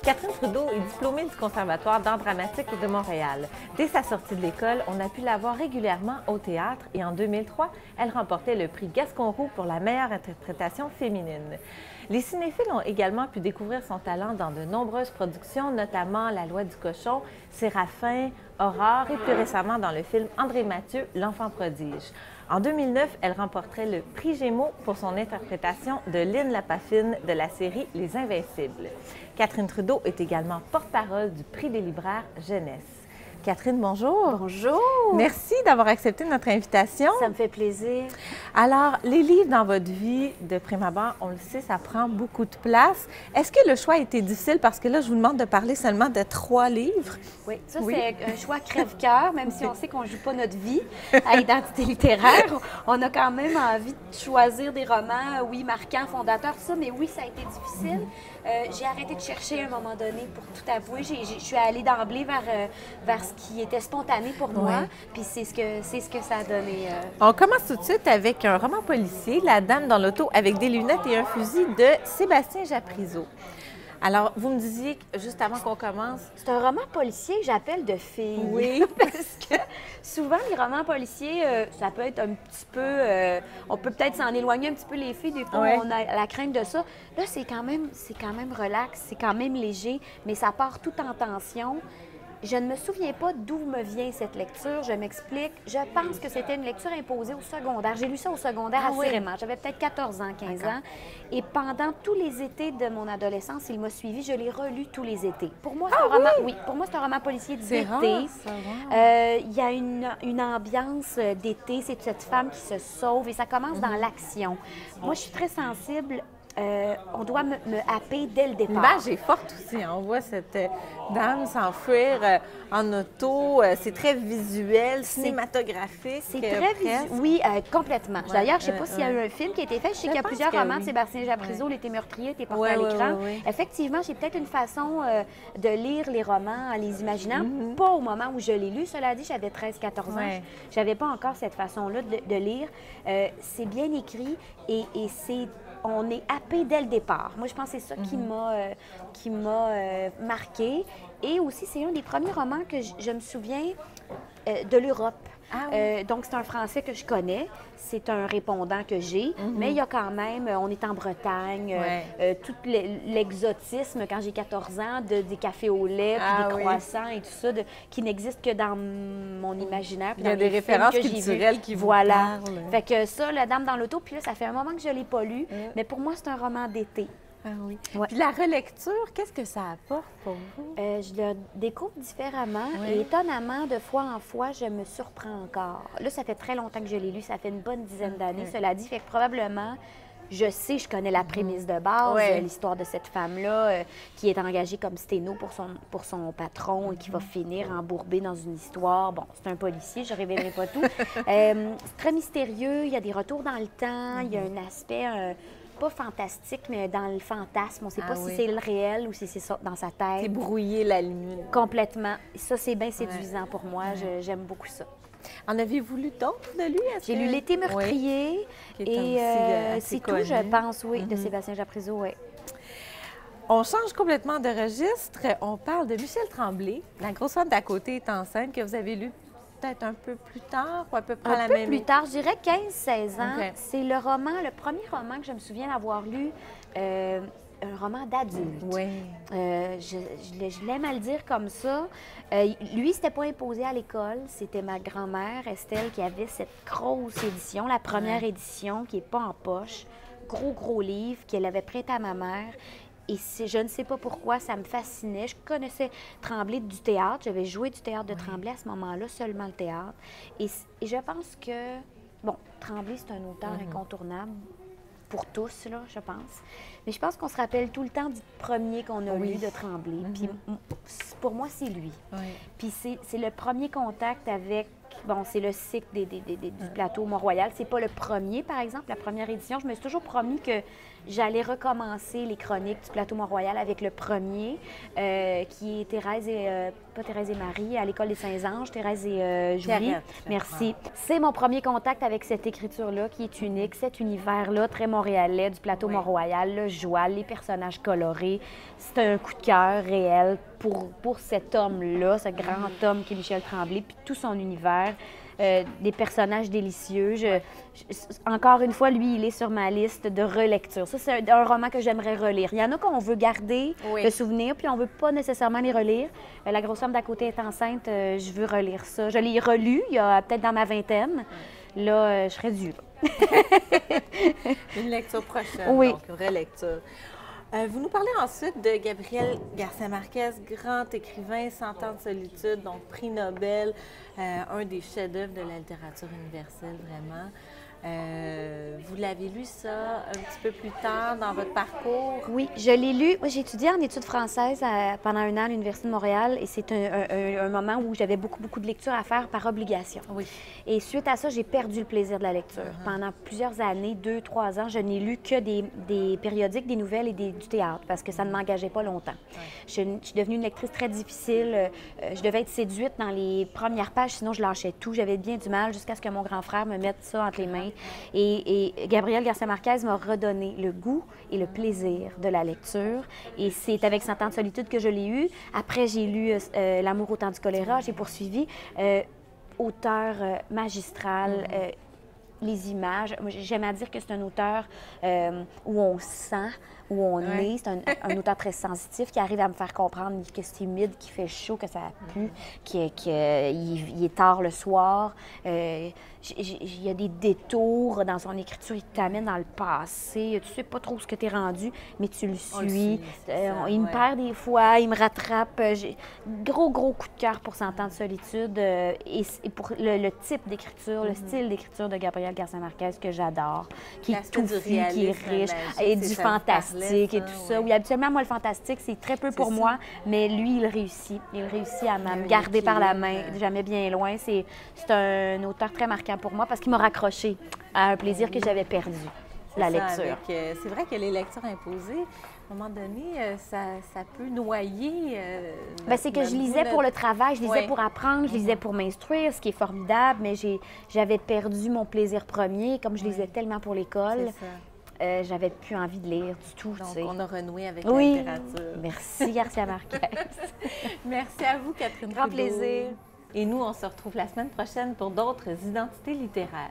Catherine Trudeau est diplômée du Conservatoire d'art dramatique de Montréal. Dès sa sortie de l'école, on a pu la voir régulièrement au théâtre et en 2003, elle remportait le prix Gaston-Roux pour la meilleure interprétation féminine. Les cinéphiles ont également pu découvrir son talent dans de nombreuses productions, notamment La Loi du cochon, Séraphin, Aurore et plus récemment dans le film André Mathieu, L'enfant prodige. En 2009, elle remporterait le prix Gémeaux pour son interprétation de Lynn Lapafine de la série Les Invincibles. Catherine Trudeau est également porte-parole du prix des libraires jeunesse. Catherine, bonjour. Bonjour. Merci d'avoir accepté notre invitation. Ça me fait plaisir. Alors, les livres dans votre vie, de prime abord, on le sait, ça prend beaucoup de place. Est-ce que le choix a été difficile? Parce que là, je vous demande de parler seulement de 3 livres. Oui, ça, c'est un choix crève-cœur, même si on sait qu'on ne joue pas notre vie à Identité littéraire. On a quand même envie de choisir des romans, oui, marquants, fondateurs, tout ça, mais oui, ça a été difficile. J'ai arrêté de chercher à un moment donné, pour tout avouer. Je suis allée d'emblée vers ce qui était spontané pour moi, puis c'est ce que ça a donné. On commence tout de suite avec un roman policier, La Dame dans l'auto avec des lunettes et un fusil de Sébastien Japrisot. Alors, vous me disiez, juste avant qu'on commence... C'est un roman policier que j'appelle de filles. Oui. Parce que souvent, les romans policiers, ça peut être un petit peu... on peut peut-être s'en éloigner un petit peu les filles. Des fois, on a la crainte de ça. Là, c'est quand même relax, c'est quand même léger, mais ça part tout en tension. Je ne me souviens pas d'où me vient cette lecture. Je m'explique. Je pense que c'était une lecture imposée au secondaire. J'ai lu ça au secondaire assurément. J'avais peut-être 14 ans, 15 ans. Et pendant tous les étés de mon adolescence, il m'a suivi. Je l'ai relu tous les étés. Pour moi, c'est un roman. Oui, pour moi, c'est un roman policier d'été. Il y a une ambiance d'été. C'est cette femme qui se sauve et ça commence dans l'action. Moi, je suis très sensible. On doit me happer dès le départ. L'image est forte aussi. On voit cette dame s'enfuir en auto. C'est très visuel, cinématographique. C'est très visuel. Oui, complètement. D'ailleurs, je ne sais pas s'il y a eu un film qui a été fait. Je sais qu'il y a plusieurs romans de Sébastien Japrisot, L'été meurtrier, T'es porté à l'écran. Effectivement, j'ai peut-être une façon de lire les romans en les imaginant. Pas au moment où je l'ai lu. Cela dit, j'avais 13-14 ans. Je n'avais pas encore cette façon-là de lire. C'est bien écrit et c'est... On est happé dès le départ. Moi, je pense que c'est ça qui m'a marqué. Et aussi, c'est un des premiers romans que je me souviens de l'Europe. Donc, c'est un Français que je connais. C'est un répondant que j'ai. Mais il y a quand même, on est en Bretagne, tout l'exotisme, quand j'ai 14 ans, des cafés au lait, puis des croissants et tout ça, qui n'existe que dans mon imaginaire. Il y a des références culturelles qui vous parlent. Fait que ça, La Dame dans l'auto, puis là, ça fait un moment que je ne l'ai pas lu. Mais pour moi, c'est un roman d'été. Ah oui. Puis la relecture, qu'est-ce que ça apporte pour vous? Je le découvre différemment et étonnamment, de fois en fois, je me surprends encore. Là, ça fait très longtemps que je l'ai lu, ça fait une bonne dizaine d'années. Cela dit, fait que probablement, je connais la prémisse de base, l'histoire de cette femme-là qui est engagée comme sténo pour son patron et qui va finir embourbée dans une histoire. Bon, c'est un policier, je ne révélerai pas tout. C'est très mystérieux, il y a des retours dans le temps, il y a un aspect... pas fantastique, mais dans le fantasme. On ne sait pas si c'est le réel ou si c'est ça dans sa tête. C'est brouiller la ligne. Complètement. Ça, c'est bien séduisant pour moi. J'aime beaucoup ça. En avez-vous lu d'autres de lui? J'ai lu L'été meurtrier et c'est tout, je pense, de Sébastien Japrisot, On change complètement de registre. On parle de Michel Tremblay, La grosse femme d'à côté est enceinte, que vous avez lu peut-être un peu plus tard ou à peu près à la même... Un peu plus tard, je dirais 15-16 ans. C'est le premier roman que je me souviens d'avoir lu, un roman d'adulte. Je l'aime à le dire comme ça. Lui, c'était pas imposé à l'école. C'était ma grand-mère, Estelle, qui avait cette grosse édition, la première édition, qui n'est pas en poche. Gros livre qu'elle avait prêté à ma mère. Et je ne sais pas pourquoi, ça me fascinait. Je connaissais Tremblay du théâtre. J'avais joué du théâtre de Tremblay à ce moment-là, seulement le théâtre. Et je pense que, bon, Tremblay, c'est un auteur incontournable pour tous, là, je pense. Mais je pense qu'on se rappelle tout le temps du premier qu'on a lu de Tremblay. Puis pour moi, c'est lui. Puis c'est le premier contact avec... Bon, c'est le cycle du plateau Mont-Royal. C'est pas le premier, par exemple, la première édition. Je me suis toujours promis que j'allais recommencer les chroniques du plateau Mont-Royal avec le premier, qui est Thérèse et... pas Thérèse et Marie, à l'École des Saints-Anges, Thérèse et Julie. Merci. C'est mon premier contact avec cette écriture-là qui est unique, cet univers-là très montréalais du plateau Mont-Royal, le joie, les personnages colorés. C'est un coup de cœur réel pour cet homme-là, ce grand homme qui est Michel Tremblay, puis tout son univers. Des personnages délicieux. Encore une fois, lui, il est sur ma liste de relecture. Ça, c'est un roman que j'aimerais relire. Il y en a qu'on veut garder le souvenir, puis on ne veut pas nécessairement les relire. La grosse femme d'à côté est enceinte, je veux relire ça. Je l'ai relu, il y a peut-être dans ma vingtaine. Là, je serais due. Une lecture prochaine, oui. Donc une relecture. Vous nous parlez ensuite de Gabriel Garcia Marquez, grand écrivain, 100 ans de solitude, donc prix Nobel, un des chefs-d'œuvre de la littérature universelle, vraiment. Vous l'avez lu, ça, un petit peu plus tard dans votre parcours? Oui, je l'ai lu. Moi, j'ai étudié en études françaises pendant un an à l'Université de Montréal et c'est un moment où j'avais beaucoup de lectures à faire par obligation. Oui. Et suite à ça, j'ai perdu le plaisir de la lecture. Pendant plusieurs années, 2-3 ans, je n'ai lu que des périodiques, des nouvelles et du théâtre parce que ça ne m'engageait pas longtemps. Je suis devenue une lectrice très difficile. Je devais être séduite dans les premières pages, sinon je lâchais tout. J'avais bien du mal jusqu'à ce que mon grand frère me mette ça entre les mains. Et Gabriel Garcia Marquez m'a redonné le goût et le plaisir de la lecture. Et c'est avec 100 ans de solitude que je l'ai eu. Après, j'ai lu L'amour au temps du choléra. J'ai poursuivi. Auteur magistral. Les images. J'aime à dire que c'est un auteur où on sent, où on est. C'est un auteur très sensitif qui arrive à me faire comprendre que c'est humide, qu'il fait chaud, que ça pue, qu'il est tard le soir. Il y a des détours dans son écriture, il t'amène dans le passé. Tu sais pas trop ce que tu es rendu, mais tu le suis. Il me perd des fois, il me rattrape. J'ai gros coup de cœur pour 100 ans de solitude et pour le type d'écriture, le style d'écriture de Gabriel Garcia Marquez que j'adore, qui est touffu, qui est riche, et du fantastique et tout ça. Oui, habituellement, moi, le fantastique, c'est très peu pour moi, mais lui, il réussit. Il réussit à me garder par la main, jamais bien loin. C'est un auteur très marquant pour moi parce qu'il m'a raccroché à un plaisir que j'avais perdu, la lecture. C'est vrai que les lectures imposées, à un moment donné, ça peut noyer. C'est que je lisais pour le travail, je lisais pour apprendre, je lisais pour m'instruire, ce qui est formidable, mais j'avais perdu mon plaisir premier, comme je lisais tellement pour l'école. J'avais plus envie de lire du tout. Donc, on a renoué avec la littérature. Merci, Garcia Marquez. Merci à vous, Catherine Grand Trudeau. plaisir. Et nous, on se retrouve la semaine prochaine pour d'autres identités littéraires.